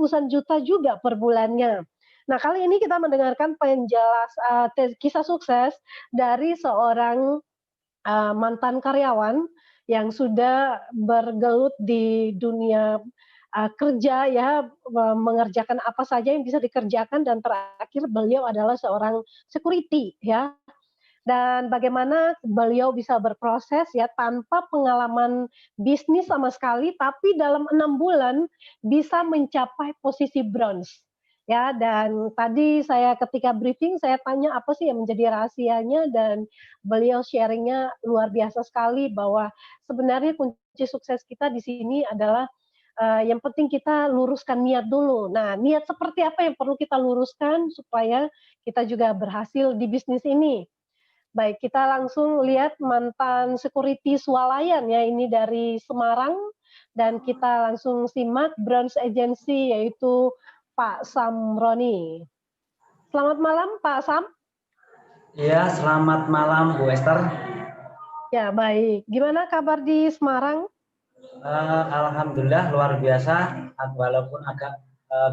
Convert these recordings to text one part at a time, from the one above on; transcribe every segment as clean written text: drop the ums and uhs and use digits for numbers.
ratusan juta juga per bulannya. Nah, kali ini kita mendengarkan kisah sukses dari seorang mantan karyawan yang sudah bergelut di dunia kerja ya, mengerjakan apa saja yang bisa dikerjakan dan terakhir beliau adalah seorang security ya. Dan bagaimana beliau bisa berproses ya tanpa pengalaman bisnis sama sekali, tapi dalam 6 bulan bisa mencapai posisi bronze. Ya, dan tadi saya ketika briefing saya tanya apa sih yang menjadi rahasianya dan beliau sharing-nya luar biasa sekali bahwa sebenarnya kunci sukses kita di sini adalah yang penting kita luruskan niat dulu. Nah, niat seperti apa yang perlu kita luruskan supaya kita juga berhasil di bisnis ini? Baik, kita langsung lihat mantan security swalayan ya, ini dari Semarang dan kita langsung simak Bronze Agency yaitu Pak Samroni. Selamat malam Pak Sam. Iya, selamat malam Bu Esther. Ya, baik. Gimana kabar di Semarang? Alhamdulillah luar biasa, walaupun agak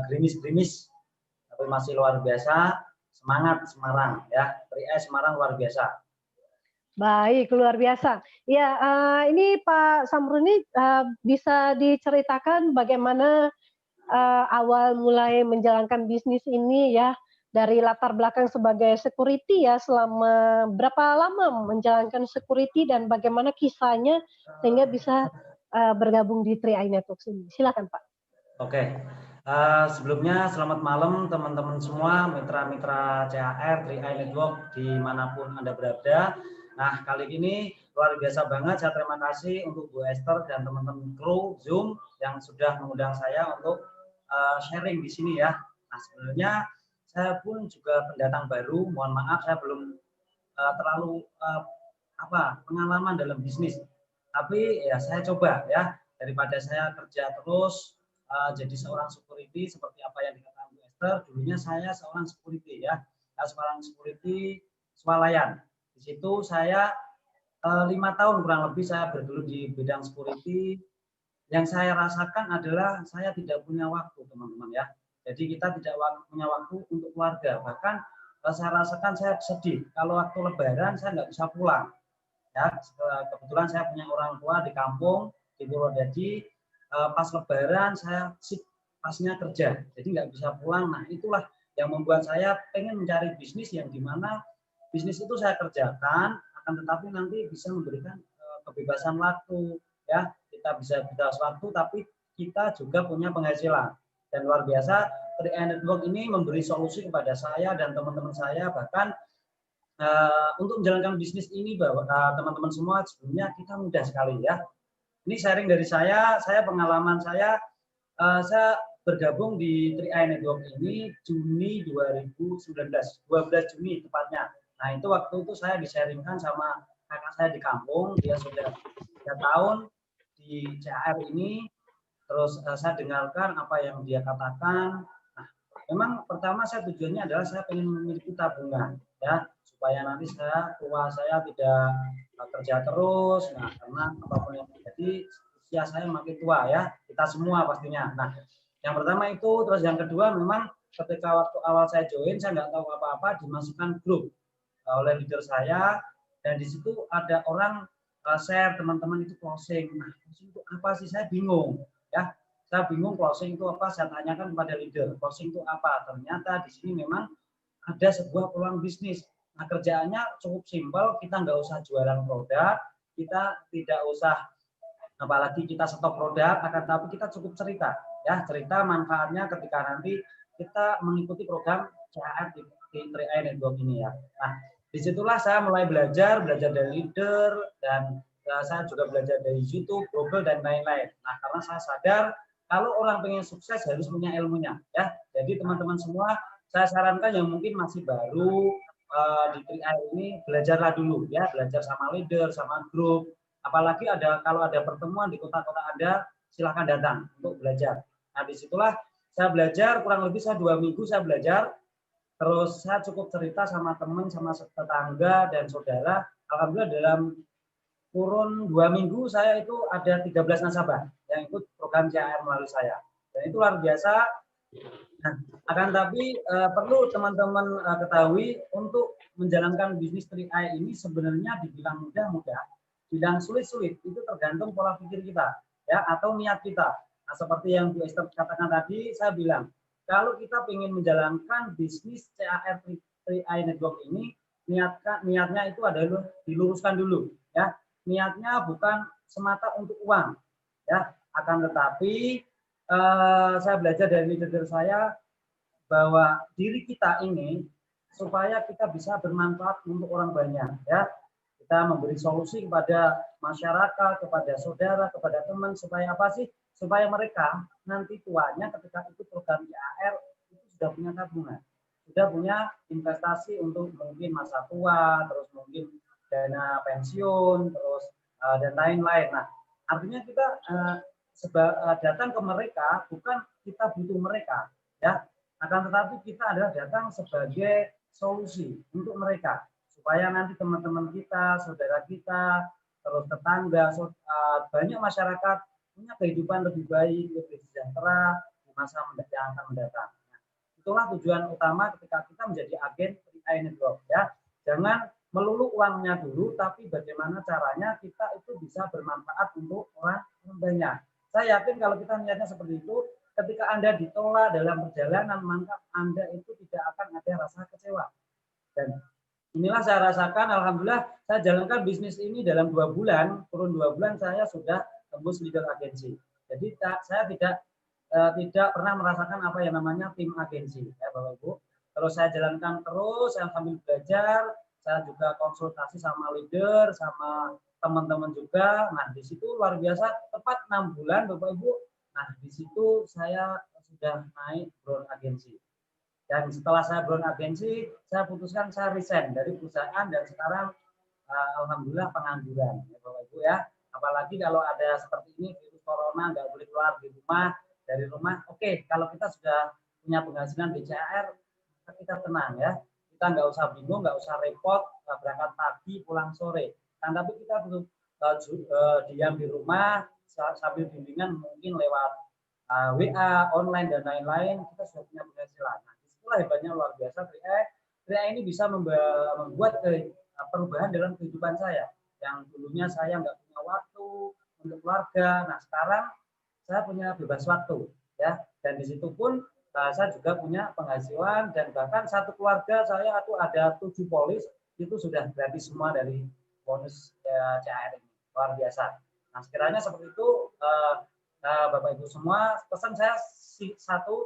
gerimis-gerimis, tapi masih luar biasa. Semangat Semarang ya, Semarang luar biasa. Baik, luar biasa. Ya, ini Pak Samroni bisa diceritakan bagaimana awal mulai menjalankan bisnis ini ya, dari latar belakang sebagai security ya, selama berapa lama menjalankan security dan bagaimana kisahnya sehingga bisa bergabung di 3i Networks ini. Silakan Pak. Oke. Sebelumnya selamat malam teman-teman semua, mitra-mitra CHR, 3i Network dimanapun Anda berada. Nah, kali ini luar biasa banget, saya terima kasih untuk Bu Esther dan teman-teman kru Zoom yang sudah mengundang saya untuk sharing di sini ya. Nah, sebenarnya saya pun juga pendatang baru, mohon maaf saya belum terlalu pengalaman dalam bisnis. Tapi ya saya coba ya, daripada saya kerja terus jadi seorang security seperti apa yang dikatakan Bu Esther, dulunya saya seorang security ya, seorang security swalayan. Di situ saya 5 tahun kurang lebih saya bergelut di bidang security. Yang saya rasakan adalah saya tidak punya waktu teman-teman ya. Jadi kita tidak punya waktu untuk keluarga. Bahkan saya rasakan saya sedih kalau waktu Lebaran saya nggak bisa pulang. Ya, kebetulan saya punya orang tua di kampung di Purwodadi. Pas Lebaran saya pasnya kerja, jadi nggak bisa pulang. Nah itulah yang membuat saya pengen mencari bisnis yang dimana bisnis itu saya kerjakan, akan tetapi nanti bisa memberikan kebebasan waktu. Ya, kita bisa bebas waktu, tapi kita juga punya penghasilan. Dan luar biasa, 3i Network ini memberi solusi kepada saya dan teman-teman saya, bahkan untuk menjalankan bisnis ini bahwa teman-teman semua sebenarnya kita mudah sekali ya. Ini sharing dari saya pengalaman saya bergabung di 3i Network ini Juni 2019, 12 Juni tepatnya. Nah itu waktu itu saya di-sharingkan sama kakak saya di kampung, dia sudah 3 tahun di CHR ini, terus saya dengarkan apa yang dia katakan. Nah, memang pertama saya tujuannya adalah saya ingin memiliki tabungan ya, supaya nanti tua saya tidak kerja terus. Nah, karena apapun yang terjadi, usia saya makin tua ya, kita semua pastinya. Nah, yang pertama itu, terus yang kedua memang ketika waktu awal saya join, saya nggak tahu apa-apa, dimasukkan grup oleh leader saya, dan di situ ada orang share teman-teman itu closing. Nah, closing itu apa sih? Saya bingung ya. Saya bingung closing itu apa, saya tanyakan kepada leader, closing itu apa? Ternyata di sini memang ada sebuah peluang bisnis. Nah, kerjaannya cukup simpel, kita nggak usah jualan produk, kita tidak usah apalagi kita stok produk, akan tapi kita cukup cerita ya, cerita manfaatnya ketika nanti kita mengikuti program CHR di 3i Network ini ya. Nah, disitulah saya mulai belajar dari leader, dan saya juga belajar dari YouTube, Google, dan lain-lain. Nah, karena saya sadar kalau orang pengen sukses harus punya ilmunya ya. Jadi teman-teman semua, saya sarankan yang mungkin masih baru di 3i ini, belajarlah dulu ya, belajar sama leader, sama grup. Apalagi kalau ada pertemuan di kota-kota Anda, silahkan datang untuk belajar. Nah, disitulah saya belajar, kurang lebih saya 2 minggu saya belajar, terus saya cukup cerita sama teman, sama tetangga dan saudara. Alhamdulillah dalam kurun 2 minggu saya itu ada 13 nasabah yang ikut program CHR melalui saya. Dan itu luar biasa, Nah, akan tapi perlu teman-teman ketahui untuk menjalankan bisnis 3i ini sebenarnya dibilang mudah, bilang sulit-sulit, itu tergantung pola pikir kita ya atau niat kita. Nah, seperti yang Bu Esther katakan tadi, saya bilang kalau kita ingin menjalankan bisnis CAR 3i Network ini, niatnya itu adalah diluruskan dulu ya. Niatnya bukan semata untuk uang ya, akan tetapi saya belajar dari leader saya bahwa diri kita ini supaya kita bisa bermanfaat untuk orang banyak ya. Kita memberi solusi kepada masyarakat, kepada saudara, kepada teman supaya apa sih? Supaya mereka nanti tuanya ketika ikut program IAR itu sudah punya tabungan, sudah punya investasi untuk mungkin masa tua, terus mungkin dana pensiun, terus dan lain-lain. Nah, artinya kita datang ke mereka bukan kita butuh mereka ya, akan tetapi kita adalah datang sebagai solusi untuk mereka supaya nanti teman-teman kita, saudara kita, terus tetangga, banyak masyarakat punya kehidupan lebih baik, lebih sejahtera di masa yang akan mendatang. Nah, itulah tujuan utama ketika kita menjadi agen 3i Network ya. Jangan melulu uangnya dulu, tapi bagaimana caranya kita itu bisa bermanfaat untuk orang banyak. Saya yakin kalau kita niatnya seperti itu, ketika Anda ditolak dalam perjalanan, maka Anda itu tidak akan ada rasa kecewa. Dan inilah saya rasakan, alhamdulillah saya jalankan bisnis ini dalam 2 bulan, kurun 2 bulan saya sudah tembus leader agensi. Jadi saya tidak pernah merasakan apa yang namanya tim agensi, ya Bapak Ibu. Terus saya jalankan terus, saya sambil belajar, saya juga konsultasi sama leader, sama teman-teman juga. Nah, di situ luar biasa, tepat 6 bulan Bapak Ibu. Nah, di situ saya sudah naik brown agensi. Dan setelah saya brown agensi, saya putuskan saya resign dari perusahaan dan sekarang alhamdulillah pengangguran, ya Bapak Ibu ya. Apalagi kalau ada seperti ini virus corona nggak boleh keluar di rumah, dari rumah. Oke, kalau kita sudah punya penghasilan BCAR, kita tenang ya. Kita nggak usah bingung, nggak usah repot berangkat pagi pulang sore. Kan tapi kita perlu diam di rumah sambil bimbingan mungkin lewat WA, online dan lain-lain, kita sudah punya penghasilan. Nah, disitulah hebatnya luar biasa 3i ini bisa membuat perubahan dalam kehidupan saya. Yang dulunya saya nggak punya waktu untuk keluarga, nah sekarang saya punya bebas waktu, ya. Dan di situ pun saya juga punya penghasilan dan bahkan satu keluarga saya itu ada 7 polis itu sudah gratis semua dari bonus CAR ini, luar biasa. Nah sekiranya seperti itu Bapak Ibu semua, pesan saya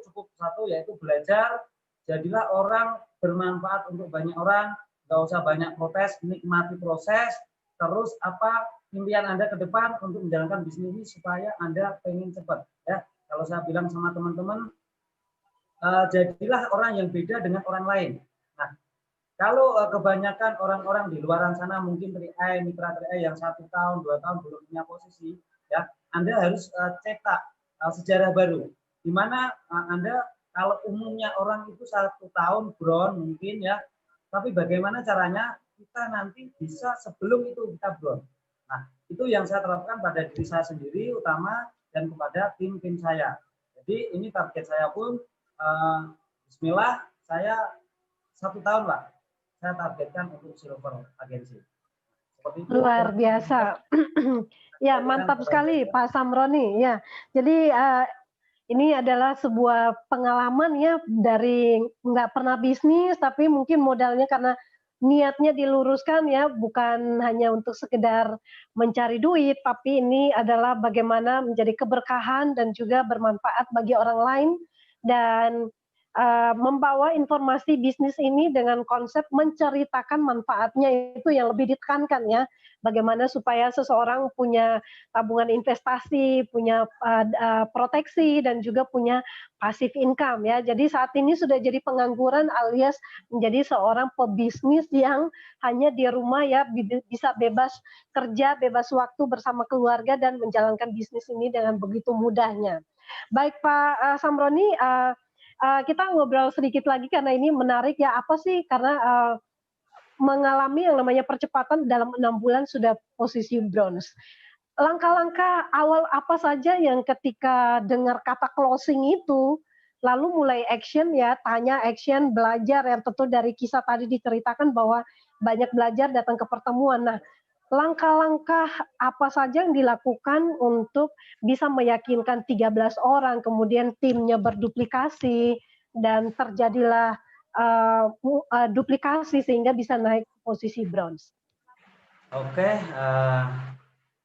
cukup satu yaitu belajar, jadilah orang bermanfaat untuk banyak orang, nggak usah banyak protes, nikmati proses, terus apa impian Anda ke depan untuk menjalankan bisnis ini supaya Anda pengen cepat ya. Kalau saya bilang sama teman-teman, jadilah orang yang beda dengan orang lain. Nah, kalau kebanyakan orang-orang di luar sana mungkin mitra 3i yang 1 tahun, 2 tahun belum punya posisi, ya Anda harus cetak sejarah baru. Di mana Anda kalau umumnya orang itu 1 tahun brown mungkin ya, tapi bagaimana caranya kita nanti bisa sebelum itu kita brown. Nah, itu yang saya terapkan pada diri saya sendiri utama dan kepada tim-tim saya. Jadi ini target saya pun Bismillah saya 1 tahun lah saya targetkan untuk silver agensi. Seperti itu. Luar biasa. Ya, mantap sekali Pak Samroni. Ya, jadi ini adalah sebuah pengalaman ya dari nggak pernah bisnis, tapi mungkin modalnya karena niatnya diluruskan ya, bukan hanya untuk sekedar mencari duit, tapi ini adalah bagaimana menjadi keberkahan dan juga bermanfaat bagi orang lain dan membawa informasi bisnis ini dengan konsep menceritakan manfaatnya itu yang lebih ditekankan ya. Bagaimana supaya seseorang punya tabungan investasi, punya proteksi dan juga punya passive income ya. Jadi saat ini sudah jadi pengangguran alias menjadi seorang pebisnis yang hanya di rumah ya bisa bebas kerja, bebas waktu bersama keluarga dan menjalankan bisnis ini dengan begitu mudahnya. Baik Pak Samroni, kita ngobrol sedikit lagi karena ini menarik ya, apa sih karena mengalami yang namanya percepatan dalam 6 bulan sudah posisi bronze. Langkah-langkah awal apa saja yang ketika dengar kata closing itu, lalu mulai action ya, tanya, action, belajar yang tentu dari kisah tadi diceritakan bahwa banyak belajar datang ke pertemuan. Nah, langkah-langkah apa saja yang dilakukan untuk bisa meyakinkan 13 orang, kemudian timnya berduplikasi dan terjadilah duplikasi sehingga bisa naik posisi bronze. Oke,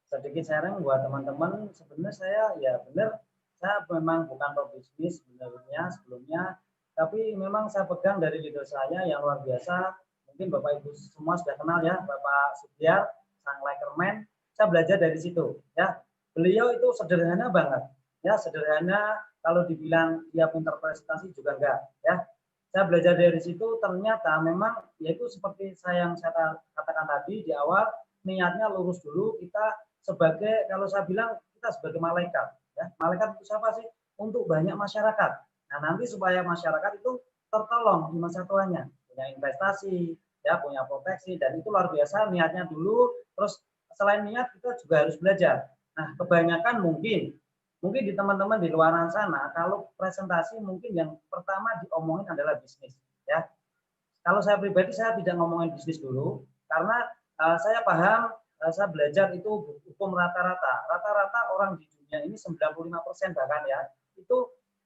sedikit sharing buat teman-teman. Sebenarnya saya ya benar, saya memang bukan pebisnis sebenarnya sebelumnya, tapi memang saya pegang dari leader saya yang luar biasa. Mungkin Bapak Ibu semua sudah kenal ya, Bapak Subyar, sang Likerman. Saya belajar dari situ ya. Beliau itu sederhana banget ya, sederhana. Kalau dibilang dia pintar prestasi juga enggak ya. Saya belajar dari situ, ternyata memang yaitu seperti yang saya katakan tadi di awal, niatnya lurus dulu. Kita sebagai, kalau saya bilang kita sebagai malaikat ya. Malaikat itu siapa sih? Untuk banyak masyarakat. Nah, nanti supaya masyarakat itu tertolong di masa tuanya, punya investasi ya, punya proteksi, dan itu luar biasa niatnya dulu. Terus selain niat kita juga harus belajar. Nah, kebanyakan mungkin di teman-teman di luar sana, kalau presentasi mungkin yang pertama diomongin adalah bisnis ya. Kalau saya pribadi saya tidak ngomongin bisnis dulu, karena saya paham, saya belajar itu hukum rata-rata. Rata-rata orang di dunia ini 95% bahkan ya, itu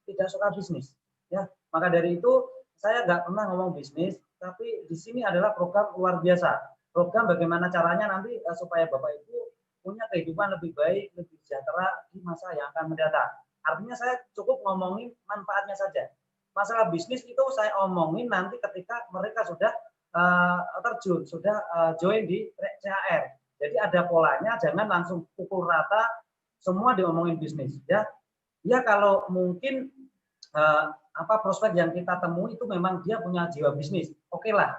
tidak suka bisnis ya. Maka dari itu saya nggak pernah ngomong bisnis, tapi di sini adalah program luar biasa. Program bagaimana caranya nanti supaya Bapak Ibu punya kehidupan lebih baik, lebih sejahtera di masa yang akan mendatang. Artinya saya cukup ngomongin manfaatnya saja. Masalah bisnis itu saya omongin nanti ketika mereka sudah terjun, sudah join di CHR. Jadi ada polanya, jangan langsung pukul rata semua diomongin bisnis ya. Ya kalau mungkin prospek yang kita temui itu memang dia punya jiwa bisnis, oke lah,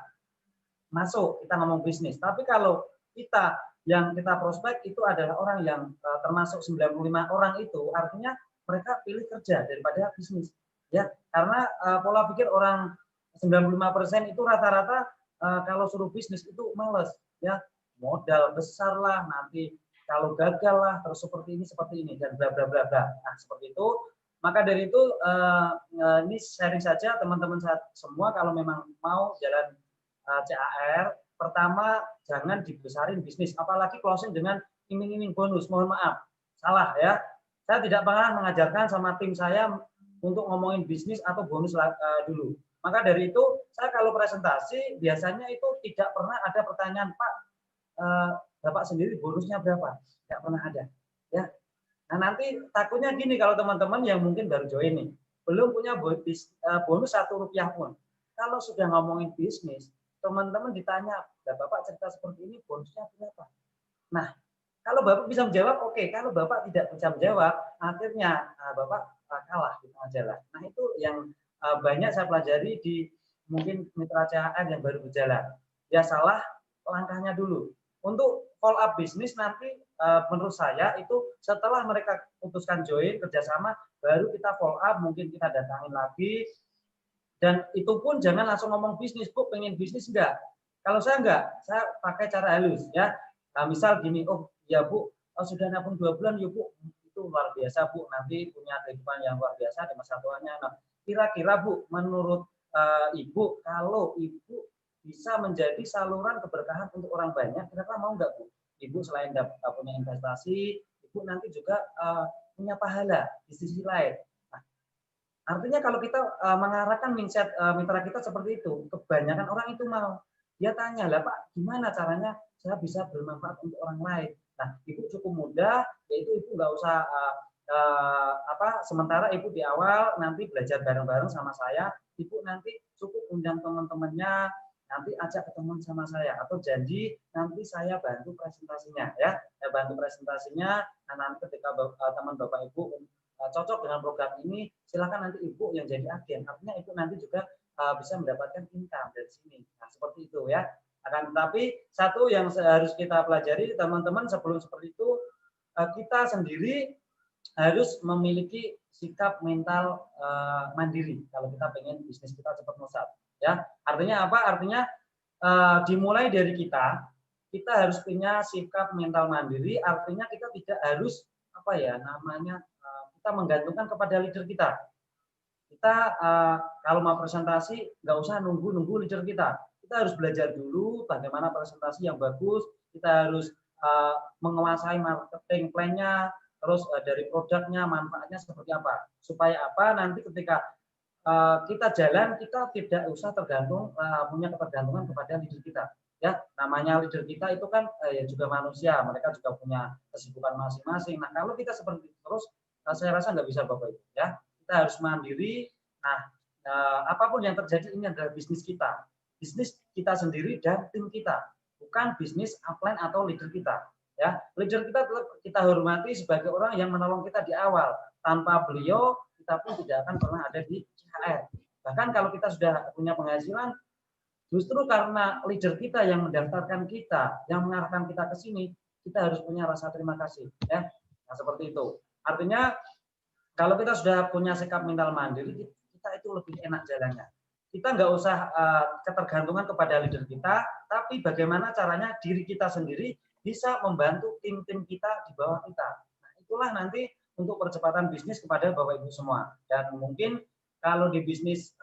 masuk kita ngomong bisnis. Tapi kalau kita yang kita prospek itu adalah orang yang termasuk 95 orang itu, artinya mereka pilih kerja daripada bisnis ya, karena pola pikir orang 95% itu rata-rata kalau suruh bisnis itu males ya, modal besar lah, nanti kalau gagal lah, terus seperti ini dan bla bla bla bla. Nah, seperti itu. Maka dari itu ini sharing saja teman-teman semua, kalau memang mau jalan CAR, pertama jangan dibesarin bisnis, apalagi closing dengan iming-iming bonus. Mohon maaf, salah ya. Saya tidak pernah mengajarkan sama tim saya untuk ngomongin bisnis atau bonus dulu. Maka dari itu, saya kalau presentasi biasanya itu tidak pernah ada pertanyaan, Pak, Bapak sendiri bonusnya berapa? Tidak pernah ada. Ya. Nah, nanti takutnya gini, kalau teman-teman yang mungkin baru join nih, belum punya bonus Rp1 pun. Kalau sudah ngomongin bisnis, teman-teman ditanya, Bapak cerita seperti ini, bonusnya berapa? Nah, kalau Bapak bisa menjawab, oke. Kalau Bapak tidak bisa menjawab, akhirnya Bapak kalah di tengah jalan. Nah, itu yang banyak saya pelajari di mungkin mitra CHR yang baru berjalan. Ya salah langkahnya dulu. Untuk follow up bisnis nanti menurut saya itu setelah mereka putuskan join kerjasama, baru kita follow up, mungkin kita datangin lagi. Dan itu pun jangan langsung ngomong bisnis, Bu, pengen bisnis enggak. Kalau saya enggak, saya pakai cara halus ya. Nah, misal gini, oh ya Bu, sudah nabung 2 bulan ya Bu, itu luar biasa Bu, nanti punya kehidupan yang luar biasa di masa tuanya. Nah, kira-kira Bu, menurut Ibu, kalau Ibu bisa menjadi saluran keberkahan untuk orang banyak, kira-kira mau enggak Bu? Ibu selain punya investasi, Ibu nanti juga punya pahala di sisi lain. Artinya kalau kita mengarahkan mindset mitra kita seperti itu, kebanyakan orang itu mau. Dia tanya, lah Pak, gimana caranya saya bisa bermanfaat untuk orang lain? Nah, Ibu cukup mudah, yaitu Ibu nggak usah sementara Ibu di awal nanti belajar bareng-bareng sama saya, Ibu nanti cukup undang teman-temannya, nanti ajak ketemu sama saya, atau janji nanti saya bantu presentasinya ya, saya bantu presentasinya. Nah, nanti ketika teman Bapak Ibu cocok dengan program ini, silakan nanti Ibu yang jadi agen. Artinya Ibu nanti juga bisa mendapatkan income dari sini. Nah, seperti itu ya. Akan tetapi satu yang harus kita pelajari teman-teman sebelum seperti itu, kita sendiri harus memiliki sikap mental mandiri kalau kita pengen bisnis kita cepat melesat. Ya, artinya apa? Artinya dimulai dari kita harus punya sikap mental mandiri. Artinya kita tidak harus kita menggantungkan kepada leader kita Kita kalau mau presentasi nggak usah nunggu leader kita. Kita harus belajar dulu bagaimana presentasi yang bagus. Kita harus menguasai marketing plan-nya, terus dari produknya, manfaatnya seperti apa. Supaya apa nanti ketika kita jalan, kita tidak usah tergantung punya ketergantungan kepada leader kita. Ya, namanya leader kita itu kan ya juga manusia, mereka juga punya kesibukan masing-masing. Nah, kalau kita seperti itu terus, saya rasa nggak bisa Bapak Ibu. Ya, kita harus mandiri. Nah, apapun yang terjadi ini adalah bisnis kita sendiri dan tim kita, bukan bisnis upline atau leader kita. Ya, leader kita tetap kita hormati sebagai orang yang menolong kita di awal. Tanpa beliau, kita pun tidak akan pernah ada di CHR. Bahkan kalau kita sudah punya penghasilan, justru karena leader kita yang mendaftarkan kita, yang mengarahkan kita ke sini, kita harus punya rasa terima kasih. Ya, nah, seperti itu. Artinya kalau kita sudah punya sikap mental mandiri, kita itu lebih enak jalannya. Kita nggak usah ketergantungan kepada leader kita, tapi bagaimana caranya diri kita sendiri bisa membantu tim-tim kita di bawah kita. Nah, itulah nanti untuk percepatan bisnis kepada Bapak Ibu semua. Dan mungkin kalau di bisnis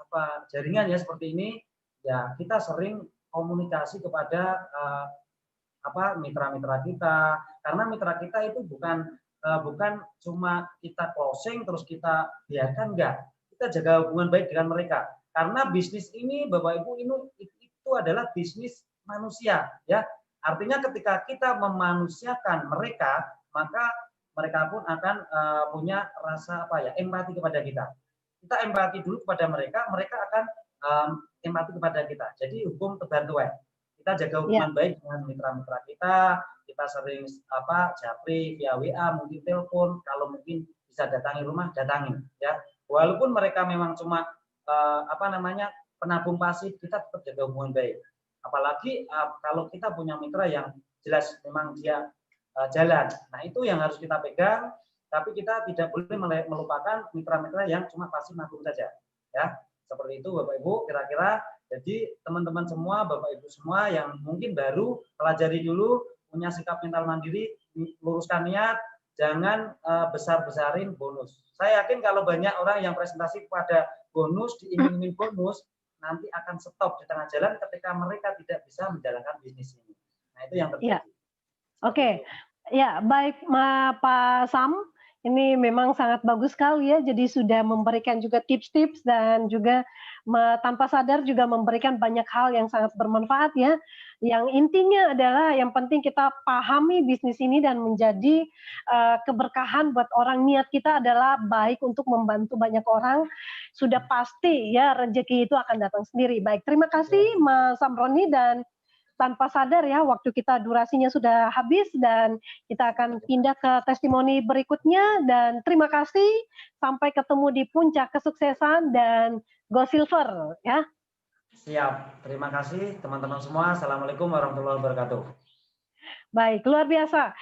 jaringan ya seperti ini, ya kita sering komunikasi kepada mitra-mitra kita, karena mitra kita itu bukan cuma kita closing terus kita biarkan, enggak, kita jaga hubungan baik dengan mereka, karena bisnis ini Bapak Ibu itu adalah bisnis manusia, ya. Artinya ketika kita memanusiakan mereka, maka mereka pun akan punya rasa empati kepada kita. Kita empati dulu kepada mereka, mereka akan empati kepada kita. Jadi hukum kebantuan. Kita jaga hubungan baik dengan mitra-mitra kita sering japri via WA, mungkin telepon, kalau mungkin bisa datangi rumah, datangin ya. Walaupun mereka memang cuma penabung pasif, kita tetap jaga hubungan baik. Apalagi kalau kita punya mitra yang jelas memang dia jalan. Nah, itu yang harus kita pegang, tapi kita tidak boleh melupakan mitra-mitra yang cuma pasif nabung saja. Ya, seperti itu Bapak Ibu, kira-kira. Jadi teman-teman semua, Bapak Ibu semua yang mungkin baru, pelajari dulu, punya sikap mental mandiri, luruskan niat, jangan besar-besarin bonus. Saya yakin kalau banyak orang yang presentasi kepada bonus, diiming-iming bonus, nanti akan stop di tengah jalan ketika mereka tidak bisa menjalankan bisnis ini. Nah, itu yang terjadi. Ya. Oke. Ya, baik Pak Sam. Ini memang sangat bagus sekali ya, jadi sudah memberikan juga tips-tips dan juga tanpa sadar juga memberikan banyak hal yang sangat bermanfaat ya. Yang intinya adalah yang penting kita pahami bisnis ini dan menjadi keberkahan buat orang. Niat kita adalah baik untuk membantu banyak orang, sudah pasti ya rezeki itu akan datang sendiri. Baik, terima kasih Mas Samroni, dan tanpa sadar ya waktu kita durasinya sudah habis dan kita akan pindah ke testimoni berikutnya, dan terima kasih, sampai ketemu di puncak kesuksesan dan Go Silver ya. Siap, terima kasih teman-teman semua. Assalamualaikum warahmatullahi wabarakatuh. Baik, luar biasa.